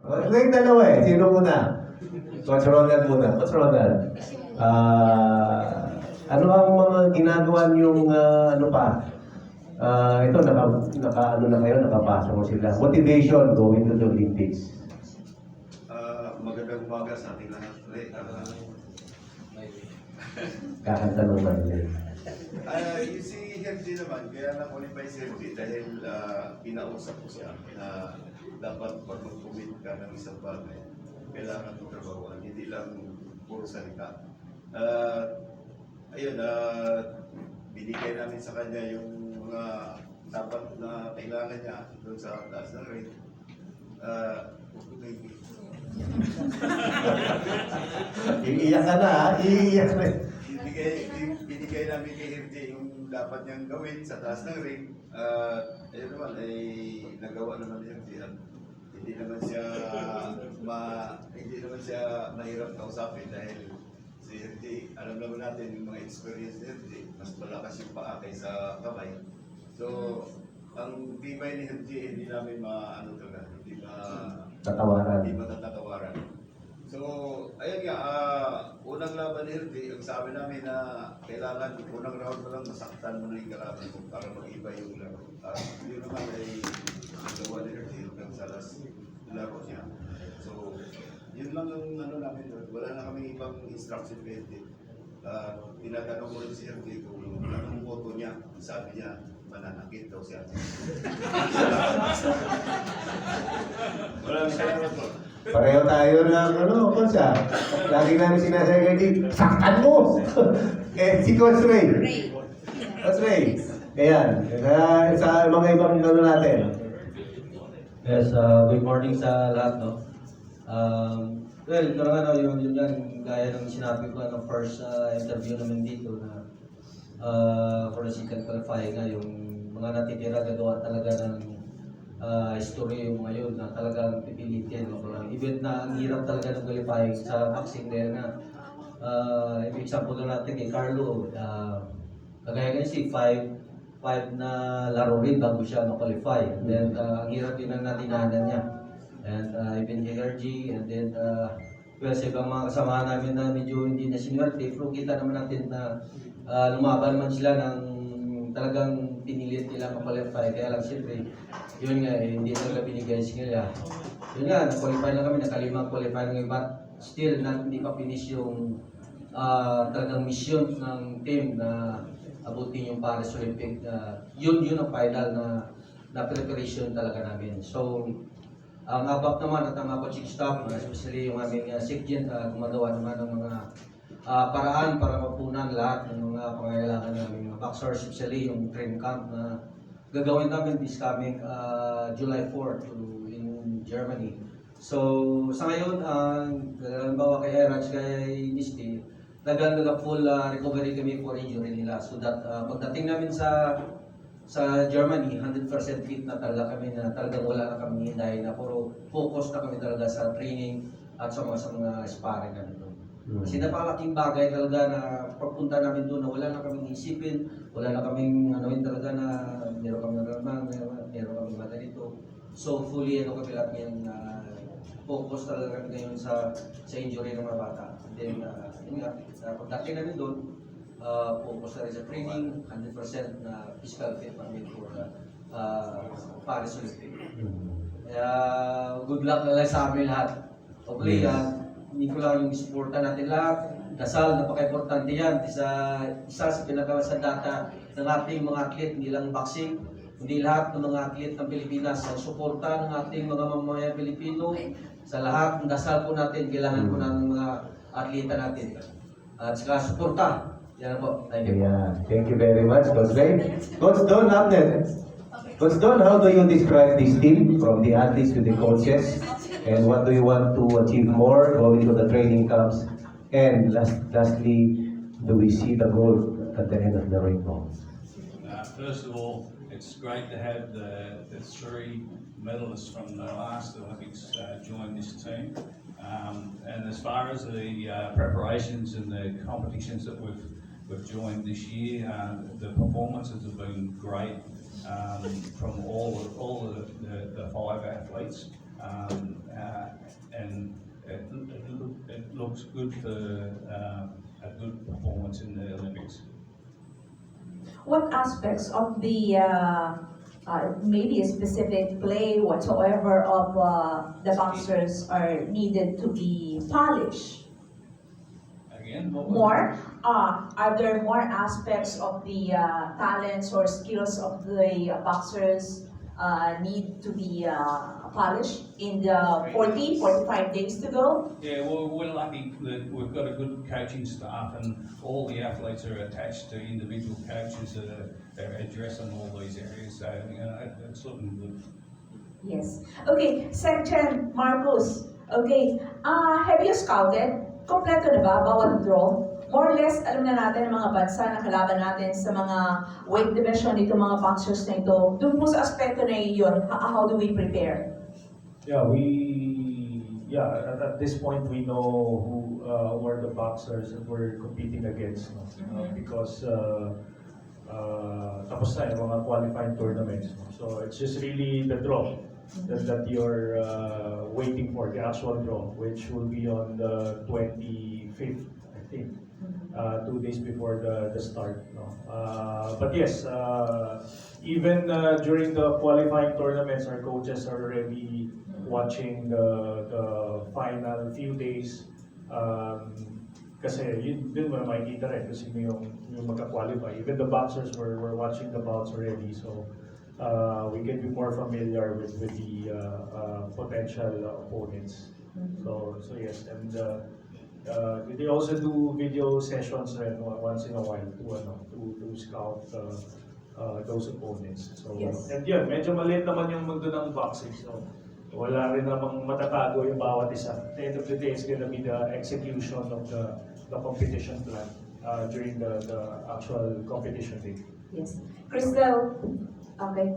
Yung dalawa eh. Sino muna? Coach Ronald muna. Coach Ronald. Ano ang mga ginagawa niyong ano pa? Ito, ano na kayo, nakapasa mo sila. Motivation going to the Olympics. Magandang umaga sa ating lahat. Kakanta naman. Yung si Hergy naman, kaya na-qualify si Hergy dahil pinausap ko siya na dapat pag mag-commit ka ng isang bagay, kailangan mo trabahuan, hindi lang puro salita. Ayun, binigay namin sa kanya yung mga dapat na kailangan niya doon sa taas ng ring. Iiyak ka na ha? Iiyak na. Binigay namin kay Hergy yung dapat niyang gawin sa taas ng ring. Ayun naman, ay nagawa naman ni Hergy. Hindi naman siya mahirap kausapin dahil si Hergy, alam naman natin yung mga experience ni Hergy, mas malakas yung paa kaysa kamay. So, ang tibay ni Hergy, hindi namin Tatawaran. matatatawaran. So, ayun nga, unang laban ni Hergy, ang sabi namin na kailangan, unang round mo lang, masaktan mo na yung kalaban mo para mag-iba yung laro. Yun naman ay nagawa ni Hergy hanggang sa last laro niya. So, yun lang ang ano namin doon. Wala na kami ibang instruction kay Hergy. Tinatanong ko rin si Hergy kung anong moto niya. Sabi niya, mananakit daw siya. Walang salamat po. Pareho tayo ng ano, Coach ah. Lagi namin sinasabi kay Hergy, saktan mo! Si Coach Ray. Coach Ray. Ayan. Sa mga ibang ano natin. Yes, good morning sa lahat, no? Well, yun yan, gaya ng sinabi ko ng first interview naman dito na for the second qualifying nga, yung mga natitira gagawa talaga ng history yung ngayon na talagang pipilitin. No? Even na ang hirap talaga ng qualifying sa boxing dahil na example na natin kay Carlo, kagaya nga si 5 na laro rin bago siya na-qualify. And then, ang hirap din ang natinanan niya. And even kay Hergy, and then, well, sa ibang mga kasama namin na medyo hindi na sinuwerte, pero kita naman natin na lumaban naman sila ng talagang pinilit nila ma-qualify. Kaya lang siyempre, yun nga, hindi talaga binigay nila. Yun nga, na-qualify lang kami, nakalimang qualify ng iba. Still, hindi pa finish yung talagang mission ng team na abutin yung Paris Olympic. Yun ang final na preparation talaga namin. So, ang ABAP naman at ang coaching staff, especially yung aming SECGEN, gumagawa naman ng mga paraan para mapunan lahat ng mga pangailangan namin mga boxers, especially yung training camp na gagawin namin this coming July 4 in Germany. So, sa ngayon, halimbawa kay Eraj, kay Misty, full recovery kami for injury nila. So that pagdating namin sa Germany, 100% fit na talaga kami na talagang wala na kami dahil na puro focus na kami talaga sa training at sa mga sparring namin doon. Kasi napakalaking bagay talaga na pagpunta namin doon na wala na kaming isipin, wala na kaming talaga na meron kami naman, meron kami mata dito. So fully kami lahat ngayon focus talaga kami ngayon sa injury ng mga bata. And then, yun nga, pagdating namin doon, focus na rin sa training, 100% na physical fit namin for Paris Olympic. Kaya, good luck na lang sa amin lahat. Hopefully, hindi ko lang yung supportan natin lahat. Dasal, napaka-importante yan. Isa sa pinaka-data ng ating mga atlet, hindi lang boxing, hindi lahat ng mga atlet ng Pilipinas. Ang suporta ng ating mga mamamayan Pilipino, sa lahat ng dasal po natin, kailangan po ng mga atleta natin. At saka suporta. Yan po. Thank you. Yeah. Thank you very much, Coach Ray. Coach Don, after. Coach Don, how do you describe this team from the athletes to the coaches? And what do you want to achieve more going to the training camps? And lastly, do we see the goal at the end of the rainbow? First of all, it's great to have the 3 medalists from the last Olympics join this team. And as far as the preparations and the competitions that we've joined this year, the performances have been great from all the 5 athletes. looks good for a good performance in the Olympics. What aspects of the maybe a specific play whatsoever of the boxers are needed to be polished? Again, what was- More? Are there more aspects of the talents or skills of the boxers need to be polished in the 40, 45 days to go? Yeah, well, we're lucky that we've got a good coaching staff and all the athletes are attached to individual coaches that are addressing all these areas. So, you know, it's looking good. Yes. Okay, Secretary Marcos. Okay, have you scouted? Kompleto na ba bawat draw? More or less, alam na natin ang mga bansa na kalaban natin sa mga weight division nito, mga boxers na ito. Doon po sa aspekto na iyon, how do we prepare? Yeah, at this point we know who are the boxers that we're competing against, no? Because tapos na yung mga qualifying tournaments. No? So it's just really the draw that you're waiting for, the actual draw, which will be on the 25th, I think. 2 days before the start. No? But yes, even during the qualifying tournaments, our coaches are already watching the final few days. Kasi yun mo na makikita rin kasi yung magka-qualify. Even the boxers were watching the bouts already. So we can be more familiar with the potential opponents. So yes, and they also do video sessions rin once in a while to scout those opponents. So Yes. and yun, medyo maliit naman yung mundo ng boxing. So wala rin namang matatago yung bawat isa. At the end of the day, it's gonna be the execution of the competition plan during the actual competition day. Yes. Crystal, okay.